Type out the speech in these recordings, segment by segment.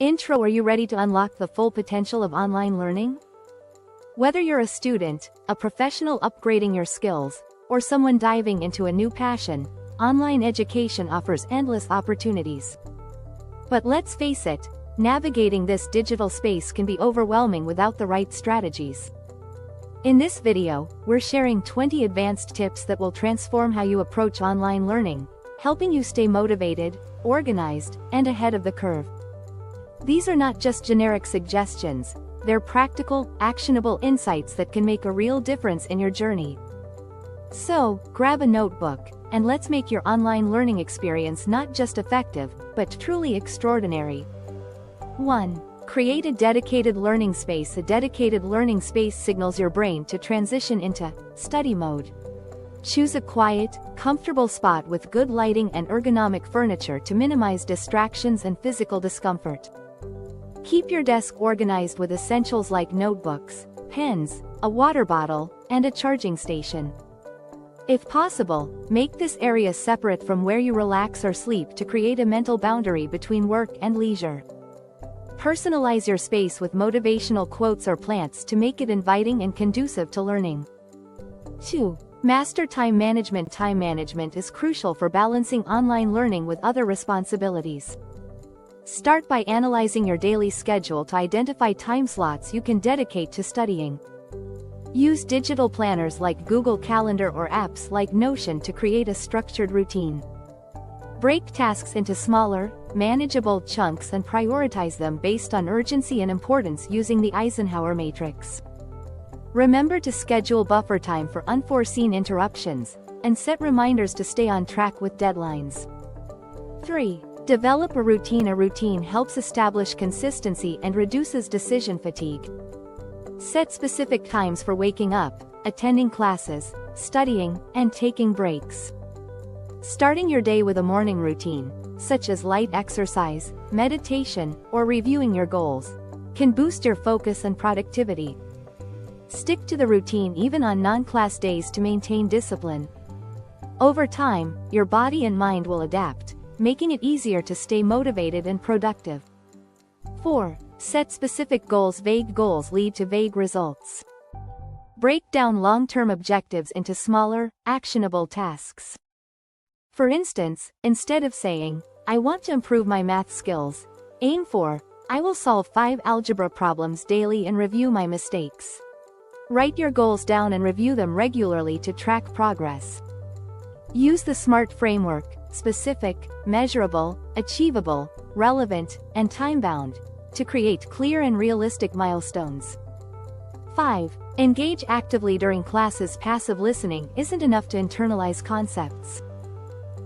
Intro. Are you ready to unlock the full potential of online learning? Whether you're a student, a professional upgrading your skills, or someone diving into a new passion, online education offers endless opportunities. But let's face it, navigating this digital space can be overwhelming without the right strategies. In this video, we're sharing 20 advanced tips that will transform how you approach online learning, helping you stay motivated, organized, and ahead of the curve. These are not just generic suggestions, they're practical, actionable insights that can make a real difference in your journey. So, grab a notebook, and let's make your online learning experience not just effective, but truly extraordinary. 1. Create a dedicated learning space. A dedicated learning space signals your brain to transition into study mode. Choose a quiet, comfortable spot with good lighting and ergonomic furniture to minimize distractions and physical discomfort. Keep your desk organized with essentials like notebooks, pens, a water bottle, and a charging station. If possible, make this area separate from where you relax or sleep to create a mental boundary between work and leisure. Personalize your space with motivational quotes or plants to make it inviting and conducive to learning. 2. Master time management. Time management is crucial for balancing online learning with other responsibilities. Start by analyzing your daily schedule to identify time slots you can dedicate to studying. Use digital planners like Google Calendar or apps like Notion to create a structured routine. Break tasks into smaller, manageable chunks and prioritize them based on urgency and importance using the Eisenhower Matrix. Remember to schedule buffer time for unforeseen interruptions, and set reminders to stay on track with deadlines. 3. Develop a routine. A routine helps establish consistency and reduces decision fatigue. Set specific times for waking up, attending classes, studying, and taking breaks. Starting your day with a morning routine, such as light exercise, meditation, or reviewing your goals, can boost your focus and productivity. Stick to the routine even on non-class days to maintain discipline. Over time, your body and mind will adapt, making it easier to stay motivated and productive. 4. Set specific goals. Vague goals lead to vague results. Break down long-term objectives into smaller, actionable tasks. For instance, instead of saying, "I want to improve my math skills," aim for, "I will solve 5 algebra problems daily and review my mistakes." Write your goals down and review them regularly to track progress. Use the SMART framework: specific, measurable, achievable, relevant, and time-bound, to create clear and realistic milestones. 5. Engage actively during classes. Passive listening isn't enough to internalize concepts.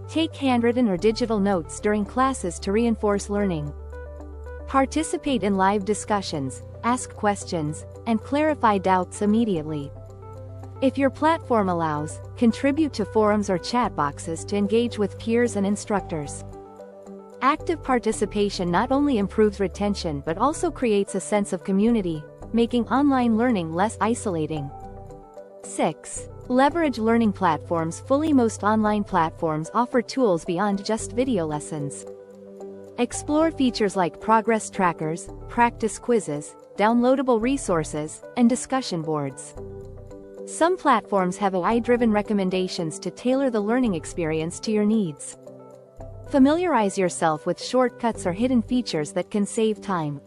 Take handwritten or digital notes during classes to reinforce learning. Participate in live discussions, ask questions, and clarify doubts immediately. If your platform allows, contribute to forums or chat boxes to engage with peers and instructors. Active participation not only improves retention but also creates a sense of community, making online learning less isolating. 6. Leverage learning platforms fully. Most online platforms offer tools beyond just video lessons. Explore features like progress trackers, practice quizzes, downloadable resources, and discussion boards. Some platforms have AI-driven recommendations to tailor the learning experience to your needs. Familiarize yourself with shortcuts or hidden features that can save time.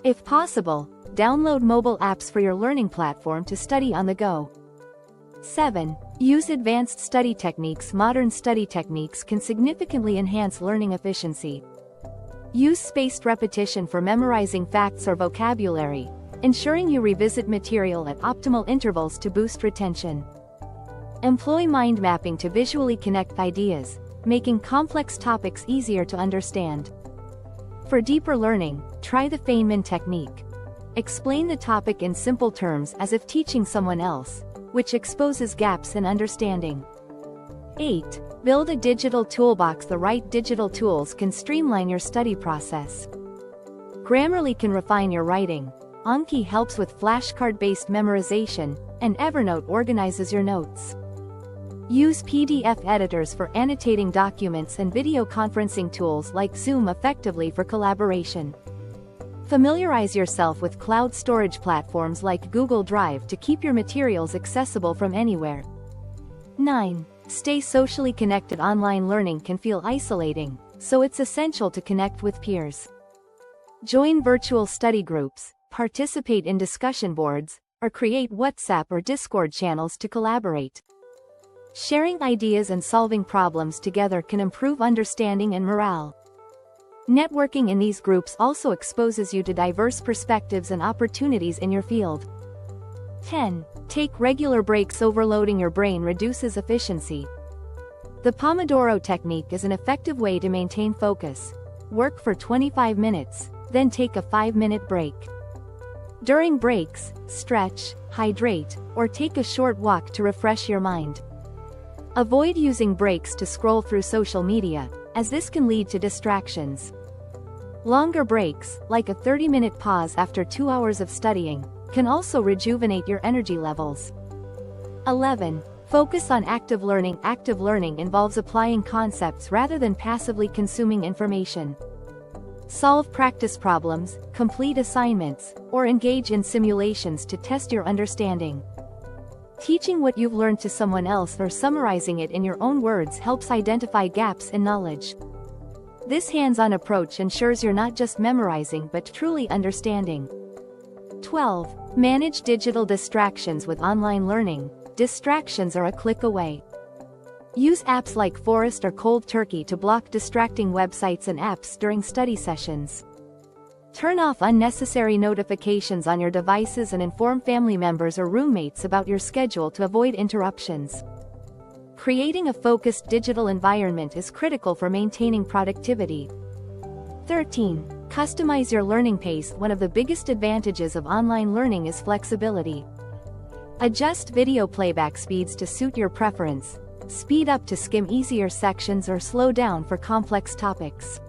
If possible, download mobile apps for your learning platform to study on the go. 7. Use advanced study techniques. Modern study techniques can significantly enhance learning efficiency. Use spaced repetition for memorizing facts or vocabulary, ensuring you revisit material at optimal intervals to boost retention. Employ mind mapping to visually connect ideas, making complex topics easier to understand. For deeper learning, try the Feynman technique. Explain the topic in simple terms as if teaching someone else, which exposes gaps in understanding. 8. Build a digital toolbox. The right digital tools can streamline your study process. Grammarly can refine your writing, Anki helps with flashcard-based memorization, and Evernote organizes your notes. Use PDF editors for annotating documents and video conferencing tools like Zoom effectively for collaboration. Familiarize yourself with cloud storage platforms like Google Drive to keep your materials accessible from anywhere. 9. Stay socially connected. Online learning can feel isolating, so it's essential to connect with peers. Join virtual study groups, participate in discussion boards, or create WhatsApp or Discord channels to collaborate. Sharing ideas and solving problems together can improve understanding and morale. Networking in these groups also exposes you to diverse perspectives and opportunities in your field. 10. Take regular breaks. Overloading your brain reduces efficiency. The Pomodoro technique is an effective way to maintain focus. Work for 25 minutes, then take a 5-minute break. During breaks, stretch, hydrate, or take a short walk to refresh your mind. Avoid using breaks to scroll through social media, as this can lead to distractions. Longer breaks, like a 30-minute pause after 2 hours of studying, can also rejuvenate your energy levels. 11. Focus on active learning. Active learning involves applying concepts rather than passively consuming information. Solve practice problems, complete assignments, or engage in simulations to test your understanding. Teaching what you've learned to someone else or summarizing it in your own words helps identify gaps in knowledge. This hands-on approach ensures you're not just memorizing but truly understanding. 12. Manage digital distractions. With online learning, distractions are a click away. Use apps like Forest or Cold Turkey to block distracting websites and apps during study sessions. Turn off unnecessary notifications on your devices and inform family members or roommates about your schedule to avoid interruptions. Creating a focused digital environment is critical for maintaining productivity. 13. Customize your learning pace. One of the biggest advantages of online learning is flexibility. Adjust video playback speeds to suit your preference. Speed up to skim easier sections or slow down for complex topics.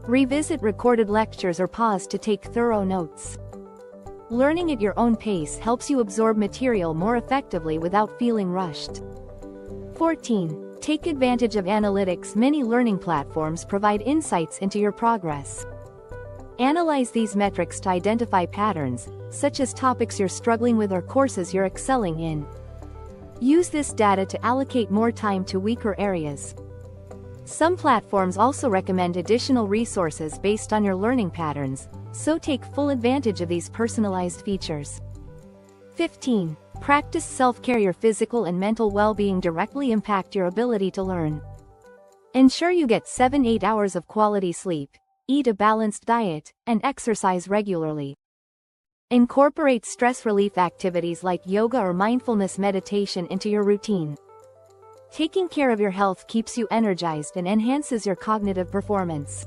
Revisit recorded lectures or pause to take thorough notes. Learning at your own pace helps you absorb material more effectively without feeling rushed. 14. Take advantage of analytics. Many learning platforms provide insights into your progress. Analyze these metrics to identify patterns, such as topics you're struggling with or courses you're excelling in. Use this data to allocate more time to weaker areas. Some platforms also recommend additional resources based on your learning patterns, so take full advantage of these personalized features. 15. Practice self-care. Your physical and mental well-being directly impact your ability to learn. Ensure you get 7-8 hours of quality sleep, eat a balanced diet, and exercise regularly. Incorporate stress relief activities like yoga or mindfulness meditation into your routine. Taking care of your health keeps you energized and enhances your cognitive performance.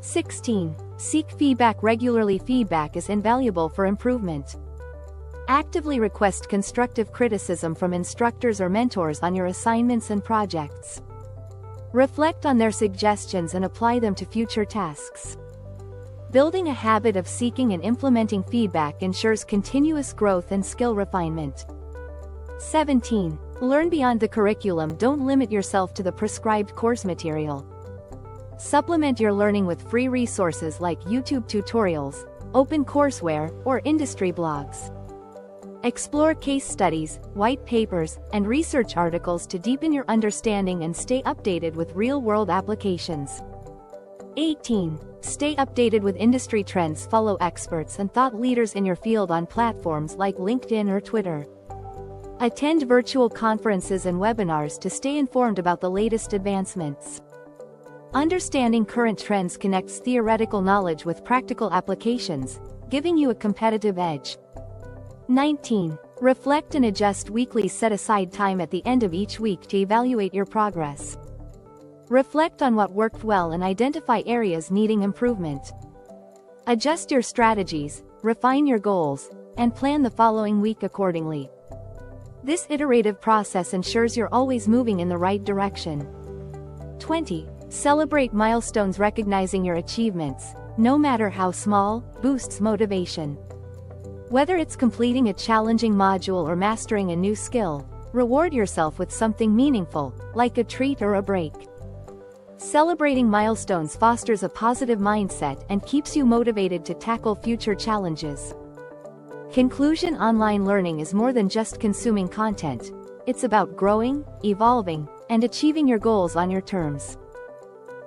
16. Seek feedback regularly. Feedback is invaluable for improvement. Actively request constructive criticism from instructors or mentors on your assignments and projects. Reflect on their suggestions and apply them to future tasks. Building a habit of seeking and implementing feedback ensures continuous growth and skill refinement. 17. Learn beyond the curriculum. Don't limit yourself to the prescribed course material. Supplement your learning with free resources like YouTube tutorials, open courseware, or industry blogs. Explore case studies, white papers, and research articles to deepen your understanding and stay updated with real-world applications. 18. Stay updated with industry trends. Follow experts and thought leaders in your field on platforms like LinkedIn or Twitter. Attend virtual conferences and webinars to stay informed about the latest advancements. Understanding current trends connects theoretical knowledge with practical applications, giving you a competitive edge. 19. Reflect and adjust weekly. Set aside time at the end of each week to evaluate your progress. Reflect on what worked well and identify areas needing improvement. Adjust your strategies, refine your goals, and plan the following week accordingly. This iterative process ensures you're always moving in the right direction. 20. Celebrate milestones. Recognizing your achievements, no matter how small, boosts motivation. Whether it's completing a challenging module or mastering a new skill, reward yourself with something meaningful, like a treat or a break. Celebrating milestones fosters a positive mindset and keeps you motivated to tackle future challenges. Conclusion: online learning is more than just consuming content. It's about growing, evolving, and achieving your goals on your terms.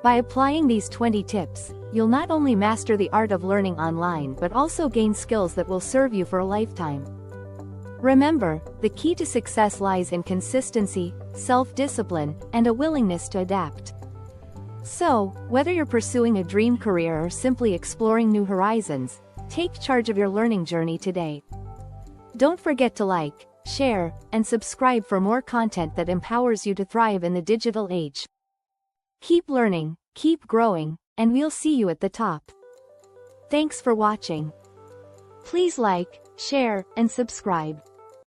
By applying these 20 tips, you'll not only master the art of learning online but also gain skills that will serve you for a lifetime. Remember, the key to success lies in consistency, self-discipline, and a willingness to adapt. So, whether you're pursuing a dream career or simply exploring new horizons, take charge of your learning journey today. Don't forget to like, share, and subscribe for more content that empowers you to thrive in the digital age. Keep learning, keep growing, and we'll see you at the top. Thanks for watching. Please like, share, and subscribe.